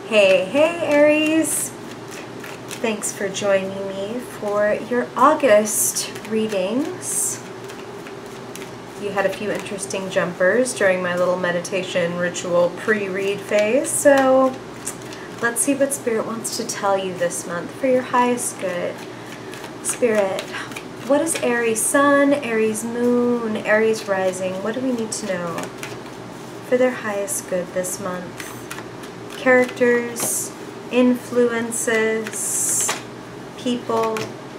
Hey Aries! Thanks for joining me for your August readings. You had a few interesting jumpers during my little meditation ritual pre-read phase, so let's see what Spirit wants to tell you this month for your highest good. Spirit, what is Aries Sun, Aries Moon, Aries Rising? What do we need to know for their highest good this month? Characters, influences, people,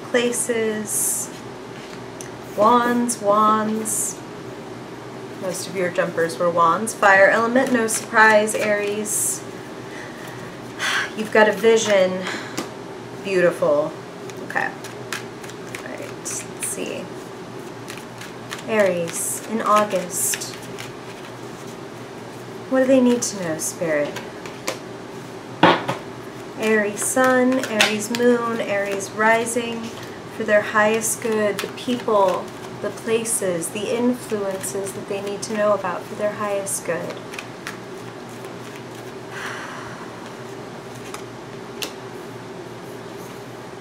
places, wands. Most of your jumpers were wands. Fire element, no surprise, Aries. You've got a vision. Beautiful. Okay. Alright, let's see. Aries, in August. What do they need to know, Spirit? Aries Sun, Aries Moon, Aries Rising, for their highest good, the people, the places, the influences that they need to know about for their highest good.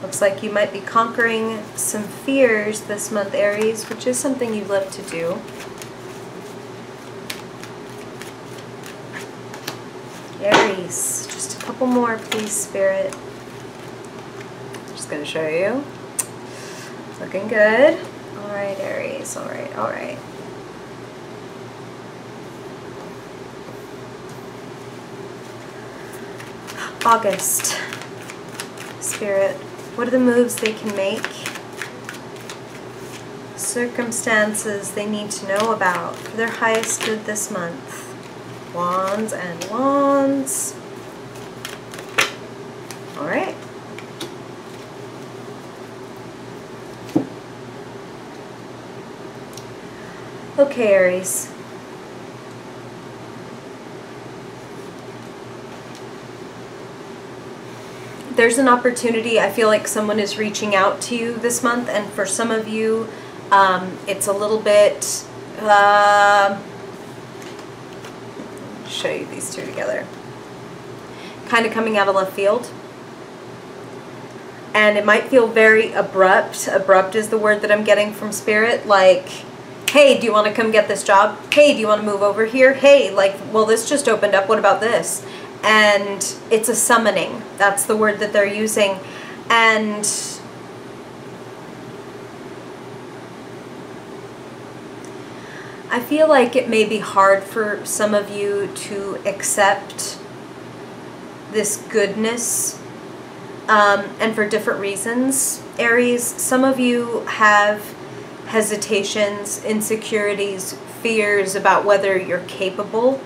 Looks like you might be conquering some fears this month, Aries, which is something you love to do. Aries, just a couple more, please, Spirit. Just going to show you. It's looking good. All right, Aries. All right. August. Spirit, what are the moves they can make? Circumstances they need to know about for their highest good this month. Wands and wands. All right. Okay, Aries. There's an opportunity. I feel like someone is reaching out to you this month, and for some of you, it's a little bit... show you these two together. Kind of coming out of left field. And it might feel very abrupt. Abrupt is the word that I'm getting from Spirit. Like, hey, do you want to come get this job? Hey, do you want to move over here? Hey, like, well, this just opened up. What about this? And it's a summoning. That's the word that they're using. And I feel like it may be hard for some of you to accept this goodness, and for different reasons. Aries, some of you have hesitations, insecurities, fears about whether you're capable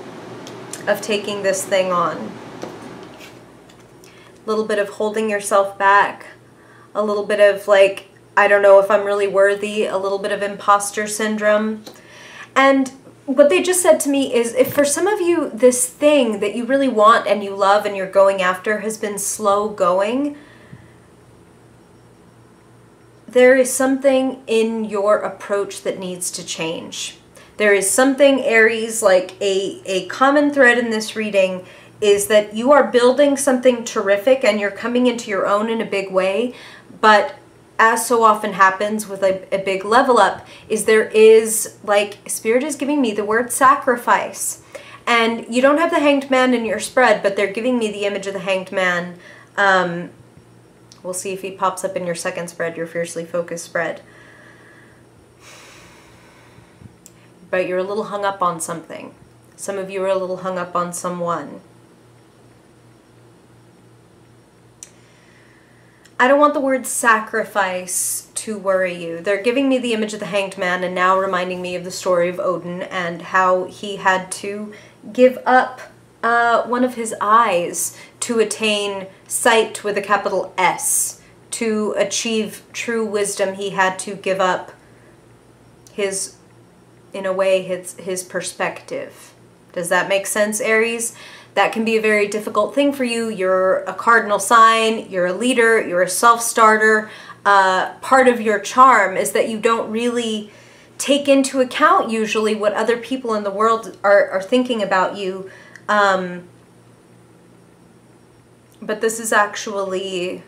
of taking this thing on. A little bit of holding yourself back, a little bit of like, I don't know if I'm really worthy, a little bit of imposter syndrome. And what they just said to me is, if for some of you this thing that you really want and you love and you're going after has been slow going, there is something in your approach that needs to change. There is something, Aries, like a common thread in this reading is that you are building something terrific and you're coming into your own in a big way, but as so often happens with a big level up, is there is, like, Spirit is giving me the word sacrifice. And you don't have the Hanged Man in your spread, but they're giving me the image of the Hanged Man. We'll see if he pops up in your second spread, your Fiercely Focused spread. But you're a little hung up on something. Some of you are a little hung up on someone. I don't want the word sacrifice to worry you. They're giving me the image of the Hanged Man and now reminding me of the story of Odin and how he had to give up one of his eyes to attain sight with a capital S. To achieve true wisdom, he had to give up his, in a way, his perspective. Does that make sense, Aries? That can be a very difficult thing for you. You're a cardinal sign, you're a leader, you're a self-starter. Part of your charm is that you don't really take into account usually what other people in the world are thinking about you. But this is actually,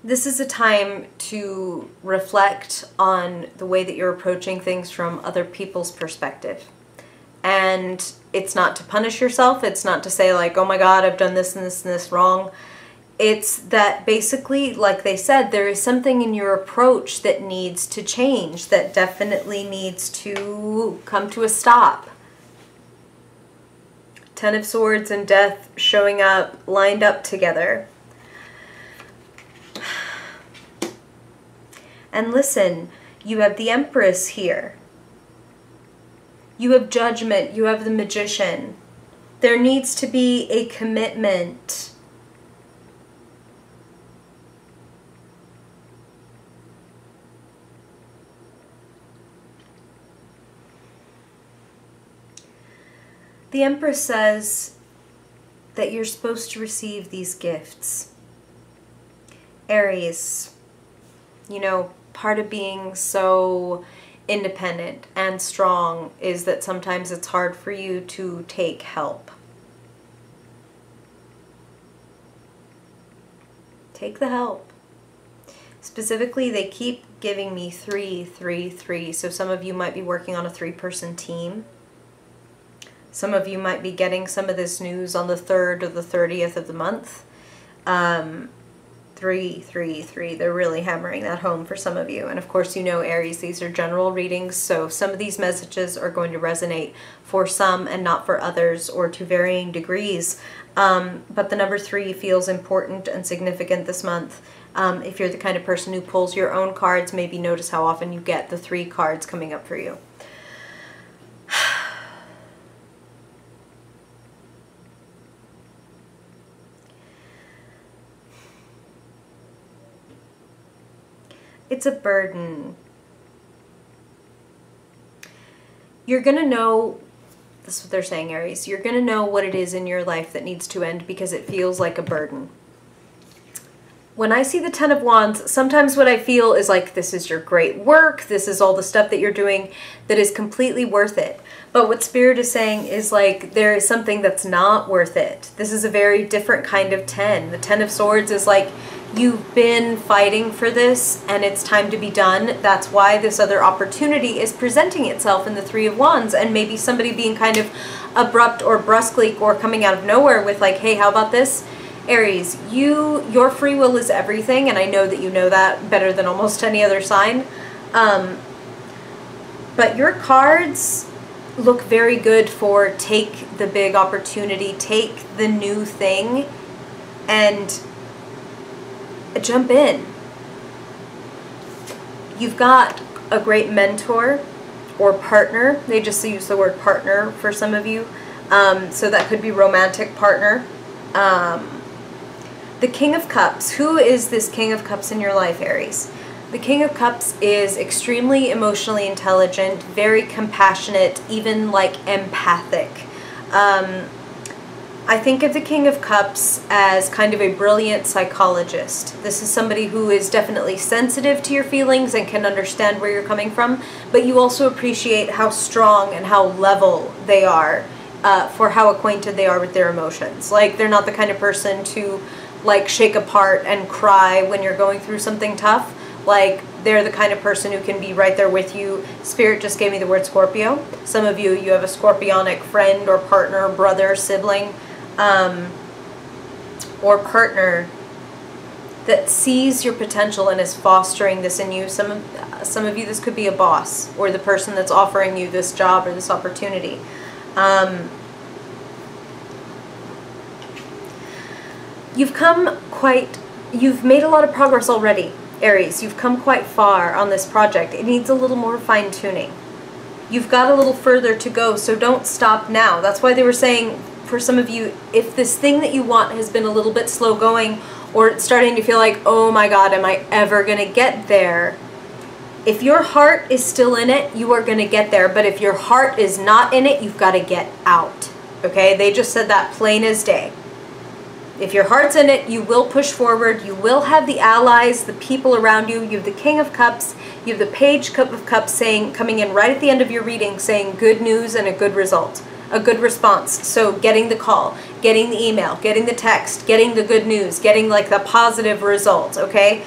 this is a time to reflect on the way that you're approaching things from other people's perspective. And it's not to punish yourself. It's not to say like, oh my God, I've done this and this and this wrong. It's that basically, like they said, there is something in your approach that needs to change, that definitely needs to come to a stop. Ten of Swords and Death showing up, lined up together. And listen, you have the Empress here. You have Judgment, you have the Magician. There needs to be a commitment. The Empress says that you're supposed to receive these gifts. Aries, you know, part of being so independent and strong is that sometimes it's hard for you to take help. Take the help. Specifically, they keep giving me 3, 3, 3. So some of you might be working on a 3-person team. Some of you might be getting some of this news on the 3rd or the 30th of the month. 3, 3, 3. They're really hammering that home for some of you. And of course, you know, Aries, these are general readings. So some of these messages are going to resonate for some and not for others, or to varying degrees. But the number 3 feels important and significant this month. If you're the kind of person who pulls your own cards, maybe notice how often you get the 3 cards coming up for you. It's a burden. You're going to know, this is what they're saying, Aries, you're going to know what it is in your life that needs to end because it feels like a burden. When I see the 10 of Wands, sometimes what I feel is like, this is your great work, this is all the stuff that you're doing that is completely worth it. But what Spirit is saying is like, there is something that's not worth it. This is a very different kind of 10. The 10 of Swords is like, you've been fighting for this and it's time to be done. That's why this other opportunity is presenting itself in the 3 of Wands, and maybe somebody being kind of abrupt or brusquely or coming out of nowhere with like, hey, how about this? Aries, your free will is everything, and I know that you know that better than almost any other sign. But your cards look very good for take the big opportunity, take the new thing, and jump in. You've got a great mentor or partner. They just use the word partner for some of you. So that could be romantic partner. The King of Cups. Who is this King of Cups in your life, Aries? The King of Cups is extremely emotionally intelligent, very compassionate, even like empathic. I think of the King of Cups as kind of a brilliant psychologist. This is somebody who is definitely sensitive to your feelings and can understand where you're coming from, but you also appreciate how strong and how level they are for how acquainted they are with their emotions. Like, they're not the kind of person to like shake apart and cry when you're going through something tough. Like, they're the kind of person who can be right there with you. Spirit just gave me the word Scorpio. Some of you, you have a scorpionic friend or partner, brother, sibling, or partner that sees your potential and is fostering this in you. Some of you, this could be a boss or the person that's offering you this job or this opportunity. You've made a lot of progress already, Aries. You've come quite far on this project. It needs a little more fine-tuning. You've got a little further to go, so don't stop now. That's why they were saying, for some of you, if this thing that you want has been a little bit slow going, or it's starting to feel like, oh my God, am I ever going to get there? If your heart is still in it, you are going to get there. But if your heart is not in it, you've got to get out. Okay? They just said that plain as day. If your heart's in it, you will push forward. You will have the allies, the people around you. You have the King of Cups. You have the Page of Cups coming in right at the end of your reading saying good news and a good result. a good response. So getting the call, getting the email, getting the text, getting the good news, getting like the positive result, okay?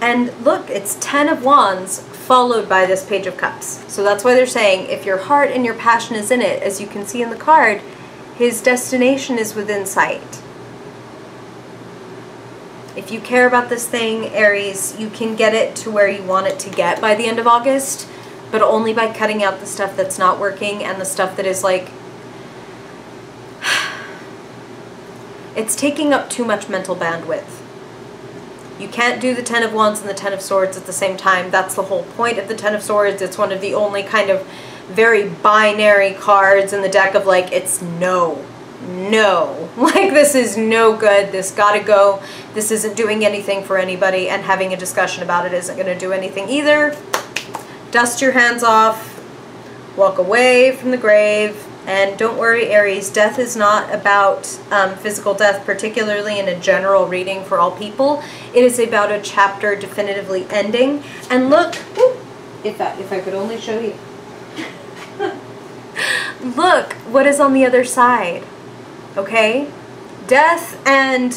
And look, it's 10 of Wands followed by this Page of Cups. So that's why they're saying if your heart and your passion is in it, as you can see in the card, his destination is within sight. If you care about this thing, Aries, you can get it to where you want it to get by the end of August, but only by cutting out the stuff that's not working and the stuff that is like, it's taking up too much mental bandwidth. You can't do the 10 of Wands and the 10 of Swords at the same time. That's the whole point of the 10 of Swords. It's one of the only kind of very binary cards in the deck of like, it's no. Like, this is no good. This gotta go. This isn't doing anything for anybody, and having a discussion about it isn't gonna do anything either. Dust your hands off. Walk away from the grave. And don't worry, Aries, death is not about physical death, particularly in a general reading for all people. It is about a chapter definitively ending. And look, if I could only show you. Look what is on the other side, okay? Death and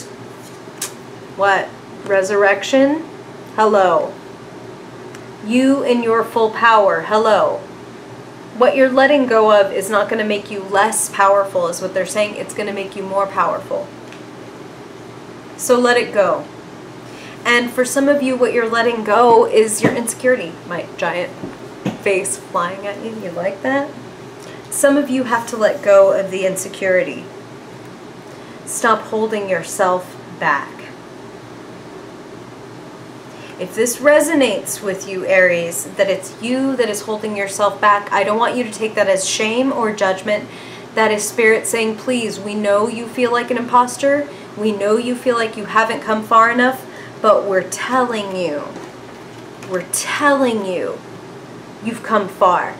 what? Resurrection? Hello. You in your full power, hello. What you're letting go of is not going to make you less powerful, is what they're saying. It's going to make you more powerful. So let it go. And for some of you, what you're letting go is your insecurity. My giant face flying at you. You like that? Some of you have to let go of the insecurity. Stop holding yourself back. If this resonates with you, Aries, that it's you that is holding yourself back, I don't want you to take that as shame or judgment. That is Spirit saying, please, we know you feel like an imposter. We know you feel like you haven't come far enough, but we're telling you, you've come far.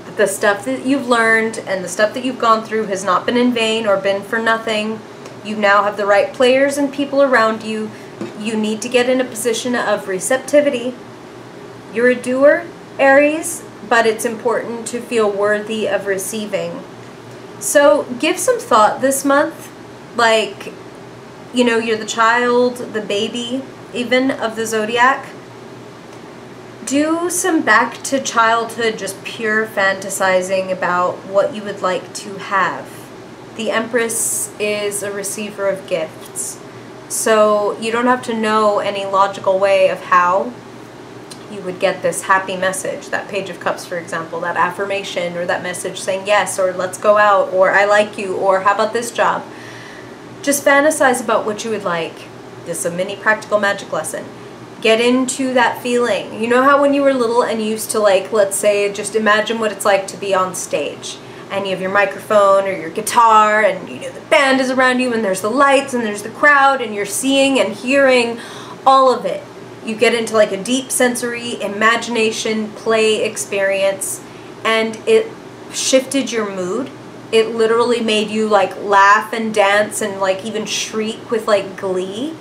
That the stuff that you've learned and the stuff that you've gone through has not been in vain or been for nothing. You now have the right players and people around you. You need to get in a position of receptivity. You're a doer, Aries, but it's important to feel worthy of receiving. So give some thought this month. Like, you know, you're the child, the baby, even of the zodiac. Do some back to childhood, just pure fantasizing about what you would like to have. The Empress is a receiver of gifts. So you don't have to know any logical way of how you would get this happy message, that Page of Cups, for example, that affirmation or that message saying yes, or let's go out, or I like you, or how about this job. Just fantasize about what you would like. This is a mini practical magic lesson. Get into that feeling. You know how when you were little and you used to, like, let's say, just imagine what it's like to be on stage. And you have your microphone or your guitar, and you know the band is around you, and there's the lights, and there's the crowd, and you're seeing and hearing all of it. You get into like a deep sensory imagination play experience, and it shifted your mood. It literally made you like laugh and dance and like even shriek with like glee.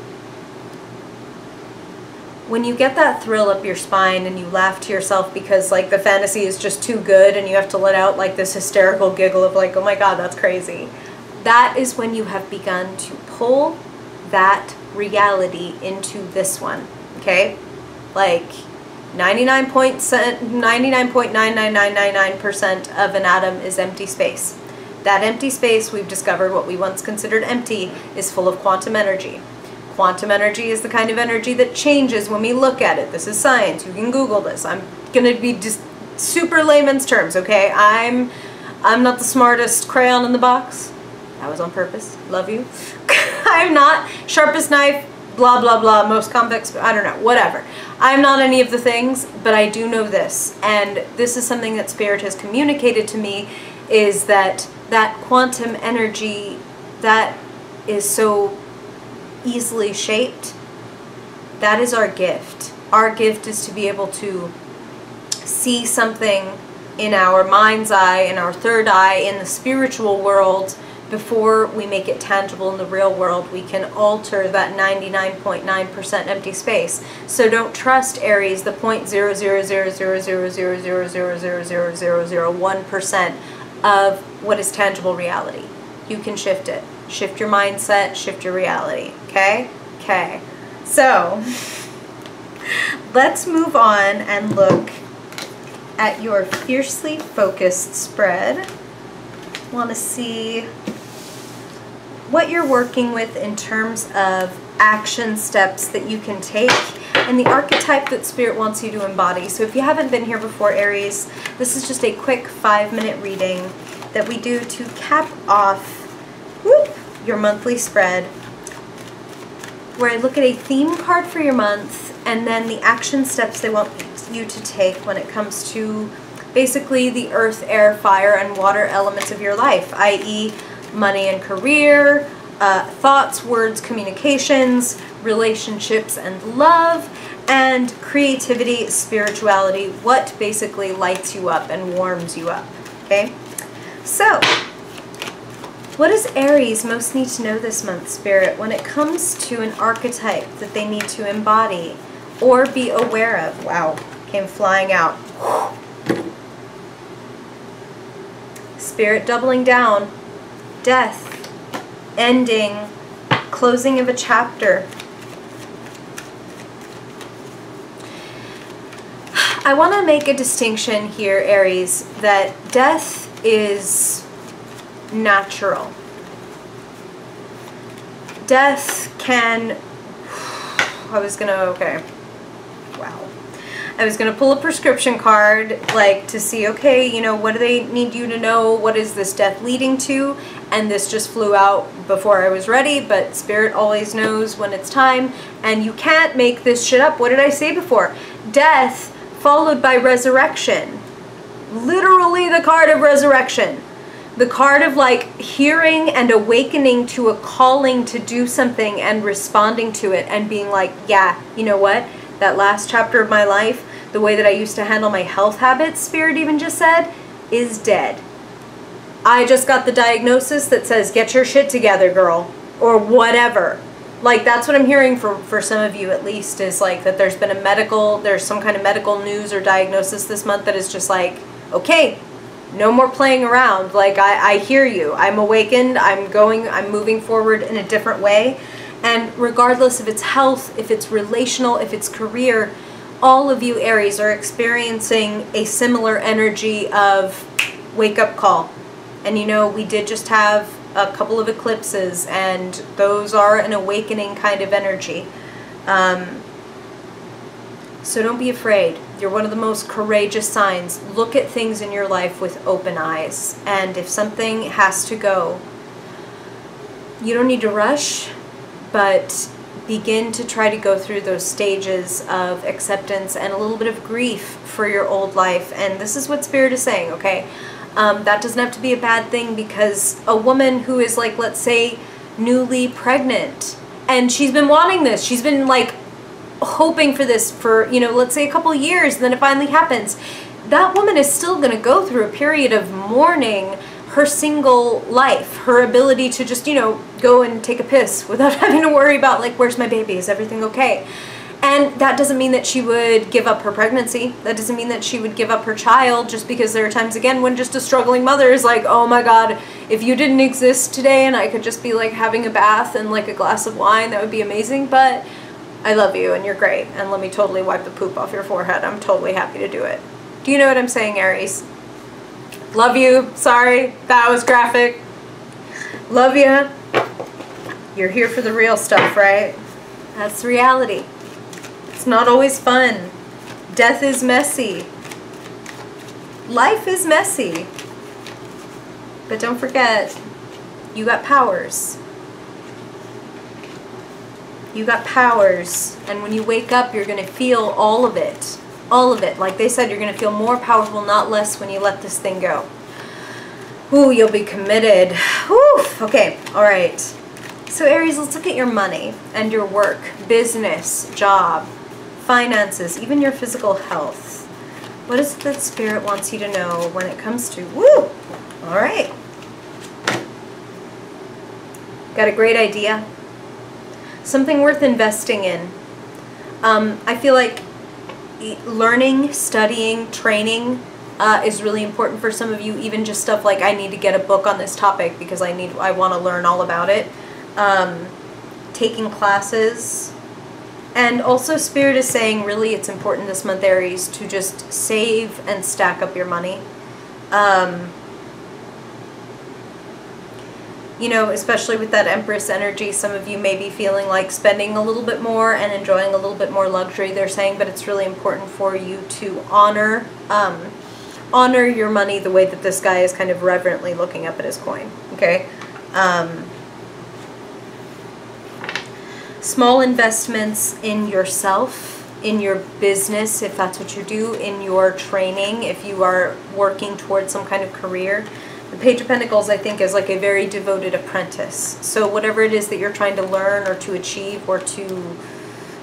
When you get that thrill up your spine and you laugh to yourself because like the fantasy is just too good and you have to let out like this hysterical giggle of like, oh my God, that's crazy. That is when you have begun to pull that reality into this one, okay? Like 99.99999% of an atom is empty space. That empty space, we've discovered what we once considered empty, is full of quantum energy. Quantum energy is the kind of energy that changes when we look at it. This is science. You can Google this. I'm going to be just super layman's terms, okay? I'm not the smartest crayon in the box. That was on purpose. Love you. I'm not sharpest knife, blah, blah, blah, most convex, I don't know, whatever. I'm not any of the things, but I do know this. And this is something that Spirit has communicated to me, is that that quantum energy that is so easily shaped, that is our gift. Our gift is to be able to see something in our mind's eye, in our third eye, in the spiritual world, before we make it tangible in the real world, we can alter that 99.9% empty space. So don't trust Aries, the 0.0000000000001% of what is tangible reality. You can shift it. Shift your mindset, shift your reality. Okay? Okay. So, let's move on and look at your fiercely focused spread. Want to see what you're working with in terms of action steps that you can take and the archetype that Spirit wants you to embody. So if you haven't been here before, Aries, this is just a quick 5-minute reading that we do to cap off your monthly spread, where I look at a theme card for your month and then the action steps they want you to take when it comes to basically the earth, air, fire, and water elements of your life, i.e. money and career, thoughts, words, communications, relationships and love, and creativity, spirituality, what basically lights you up and warms you up, okay? So, what does Aries most need to know this month, Spirit, when it comes to an archetype that they need to embody or be aware of? Wow, came flying out. Spirit doubling down, death, ending, closing of a chapter. I want to make a distinction here, Aries, that death is natural. Death can, okay, wow. I was going to pull a prescription card, like, to see, okay, you know, what do they need you to know? What is this death leading to? And this just flew out before I was ready, but Spirit always knows when it's time, and you can't make this shit up. What did I say before? Death followed by resurrection. Literally the card of resurrection. The card of, like, hearing and awakening to a calling to do something and responding to it and being like, yeah, you know what? That last chapter of my life, the way that I used to handle my health habits, Spirit even just said, is dead. I just got the diagnosis that says, get your shit together, girl, or whatever. Like, that's what I'm hearing for some of you, at least, is like that there's been there's some kind of medical news or diagnosis this month that is just like, okay, no more playing around. Like, I hear you. I'm awakened. I'm moving forward in a different way. And regardless if it's health, if it's relational, if it's career, all of you Aries are experiencing a similar energy of wake-up call. And you know, we did just have a couple of eclipses, and those are an awakening kind of energy. So don't be afraid. You're one of the most courageous signs. Look at things in your life with open eyes. And if something has to go, you don't need to rush, but begin to try to go through those stages of acceptance and a little bit of grief for your old life. And this is what Spirit is saying, okay? That doesn't have to be a bad thing, because a woman who is, like, let's say, newly pregnant, and she's been wanting this, she's been, like, hoping for this for, you know, let's say a couple of years, and then it finally happens. That woman is still going to go through a period of mourning her single life, her ability to just, you know, go and take a piss without having to worry about, like, where's my baby? Is everything okay? And that doesn't mean that she would give up her pregnancy. That doesn't mean that she would give up her child, just because there are times, again, when just a struggling mother is like, oh my God, if you didn't exist today and I could just be, like, having a bath and, like, a glass of wine, that would be amazing. But I love you and you're great. And let me totally wipe the poop off your forehead. I'm totally happy to do it. Do you know what I'm saying, Aries? Love you. Sorry, that was graphic. Love you. You're here for the real stuff, right? That's the reality. It's not always fun. Death is messy. Life is messy. But don't forget, you got powers. You got powers. And when you wake up, you're going to feel all of it. All of it. Like they said, you're going to feel more powerful, not less, when you let this thing go. Ooh, you'll be committed. Whew. Okay, all right. So Aries, let's look at your money and your work, business, job, finances, even your physical health. What is it that Spirit wants you to know when it comes to, woo, all right. Got a great idea? Something worth investing in. I feel like learning, studying, training is really important for some of you. Even just stuff like, I need to get a book on this topic because I want to learn all about it. Taking classes. And also Spirit is saying really it's important this month, Aries, to just save and stack up your money. You know, especially with that Empress energy, some of you may be feeling like spending a little bit more and enjoying a little bit more luxury, they're saying, but it's really important for you to honor your money the way that this guy is kind of reverently looking up at his coin, okay? Small investments in yourself, in your business, if that's what you do, in your training, if you are working towards some kind of career. The Page of Pentacles, I think, is like a very devoted apprentice. So whatever it is that you're trying to learn or to achieve or to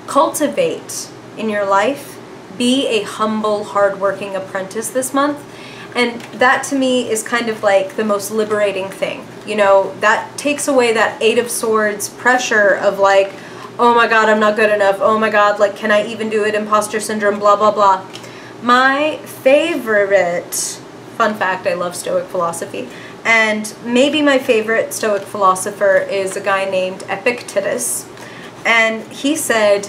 cultivate in your life, be a humble, hardworking apprentice this month. And that to me is kind of like the most liberating thing. You know, that takes away that Eight of Swords pressure of like, oh my God, I'm not good enough. Oh my God, like, can I even do it? Imposter syndrome, blah, blah, blah. My favorite... Fun fact, I love Stoic philosophy, and maybe my favorite Stoic philosopher is a guy named Epictetus, and he said,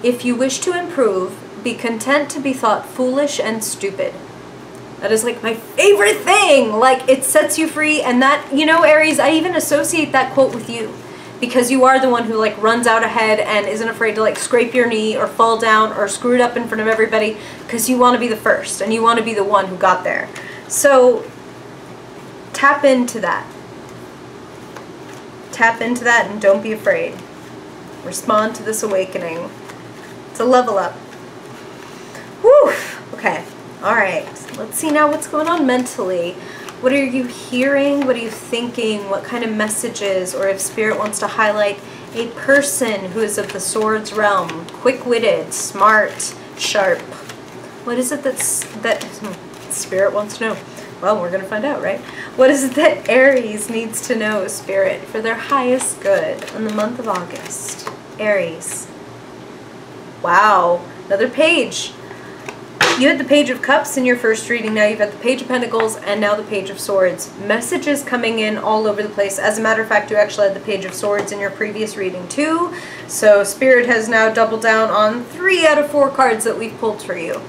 if you wish to improve, be content to be thought foolish and stupid. That is like my favorite thing. Like, it sets you free, and that, you know, Aries, I even associate that quote with you. Because you are the one who like runs out ahead and isn't afraid to like scrape your knee or fall down or screw it up in front of everybody because you want to be the first and you want to be the one who got there. So tap into that. Tap into that and don't be afraid. Respond to this awakening. It's a level up. Whew. Okay. All right. Let's see now what's going on mentally. What are you hearing? What are you thinking? What kind of messages? Or if Spirit wants to highlight a person who is of the Swords realm, quick-witted, smart, sharp. What is it that Spirit wants to know? Well, we're going to find out, right? What is it that Aries needs to know, Spirit, for their highest good in the month of August? Aries. Wow. Another page. You had the Page of Cups in your first reading, now you've got the Page of Pentacles, and now the Page of Swords. Messages coming in all over the place. As a matter of fact, you actually had the Page of Swords in your previous reading too. So Spirit has now doubled down on 3 out of 4 cards that we've pulled for you.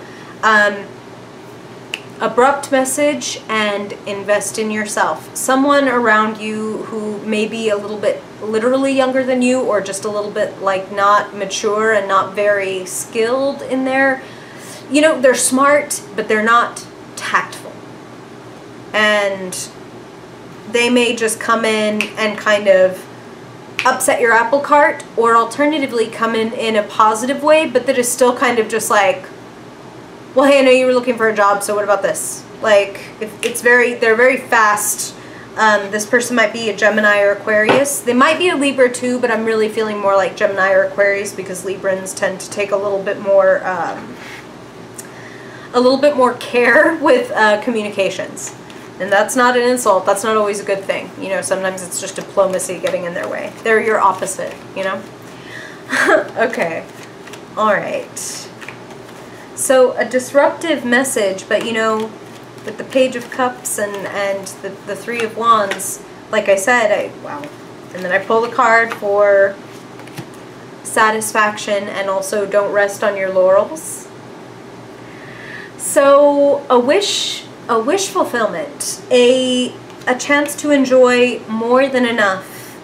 Abrupt message and invest in yourself. Someone around you who may be a little bit literally younger than you, or just a little bit like not mature and not very skilled in their... You know, they're smart, but they're not tactful. And they may just come in and kind of upset your apple cart, or alternatively come in a positive way, but that is still kind of just like, well, hey, I know you were looking for a job, so what about this? Like, they're very fast. This person might be a Gemini or Aquarius. They might be a Libra too, but I'm really feeling more like Gemini or Aquarius because Librans tend to take a little bit more care with communications. And that's not an insult. That's not always a good thing. You know, sometimes it's just diplomacy getting in their way. They're your opposite, you know? Okay. All right. So a disruptive message, but you know, with the Page of Cups and the 3 of Wands, like I said, wow. And then I pull the card for satisfaction and also don't rest on your laurels. So a wish fulfillment, a chance to enjoy more than enough,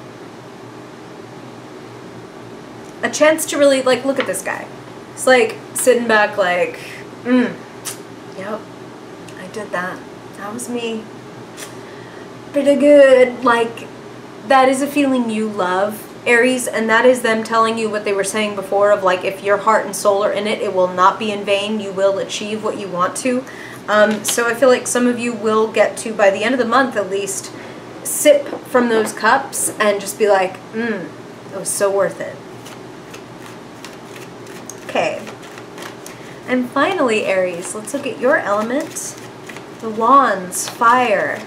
a chance to really like look at this guy. It's like sitting back like, yep, I did that. That was me. Pretty good. Like, that is a feeling you love, Aries, and that is them telling you what they were saying before of like, if your heart and soul are in it, it will not be in vain. You will achieve what you want to. So I feel like some of you will get to, by the end of the month at least, sip from those cups and just be like, it was so worth it. Okay. And finally, Aries, let's look at your element. The Wands, fire.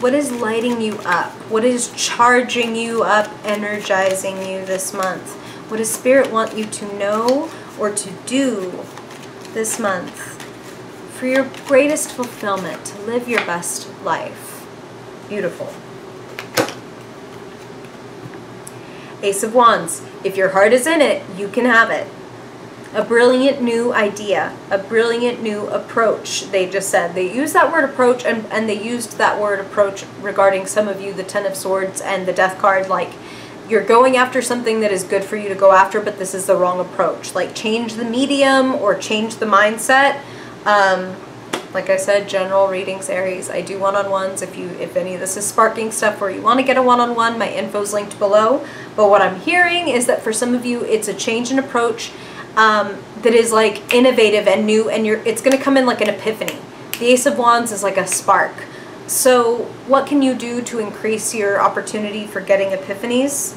What is lighting you up? What is charging you up, energizing you this month? What does Spirit want you to know or to do this month for your greatest fulfillment, to live your best life? Beautiful. Ace of Wands. If your heart is in it, you can have it. A brilliant new idea, a brilliant new approach, they just said. They used that word approach, and they used that word approach regarding some of you, the Ten of Swords and the Death card, like you're going after something that is good for you to go after, but this is the wrong approach. Like change the medium or change the mindset. Like I said, general readings, Aries. I do one-on-ones. If any of this is sparking stuff where you want to get a one-on-one, my info's linked below. But what I'm hearing is that for some of you, it's a change in approach that is like innovative and new, and it's going to come in like an epiphany. The Ace of Wands is like a spark. So what can you do to increase your opportunity for getting epiphanies?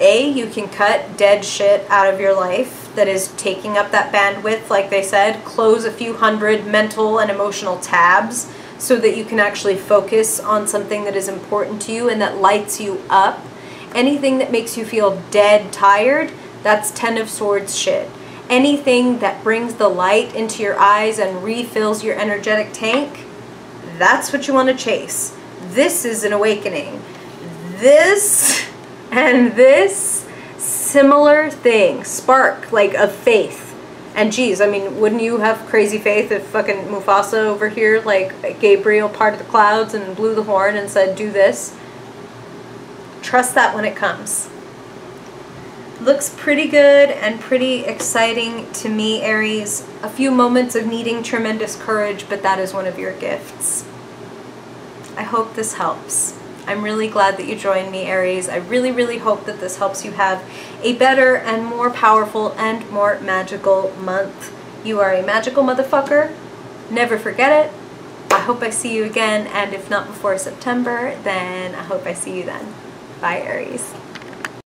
A, you can cut dead shit out of your life that is taking up that bandwidth, like they said. Close a few hundred mental and emotional tabs so that you can actually focus on something that is important to you and that lights you up. Anything that makes you feel dead tired, that's Ten of Swords shit. Anything that brings the light into your eyes and refills your energetic tank, that's what you want to chase. This is an awakening. This and this, similar thing. Spark, like, of faith. And geez, I mean, wouldn't you have crazy faith if fucking Mufasa over here, like, Gabriel parted the clouds and blew the horn and said, do this? Trust that when it comes. Looks pretty good and pretty exciting to me, Aries. A few moments of needing tremendous courage, but that is one of your gifts. I hope this helps. I'm really glad that you joined me, Aries. I really, really hope that this helps you have a better and more powerful and more magical month. You are a magical motherfucker. Never forget it. I hope I see you again, and if not before September, then I hope I see you then. Bye, Aries.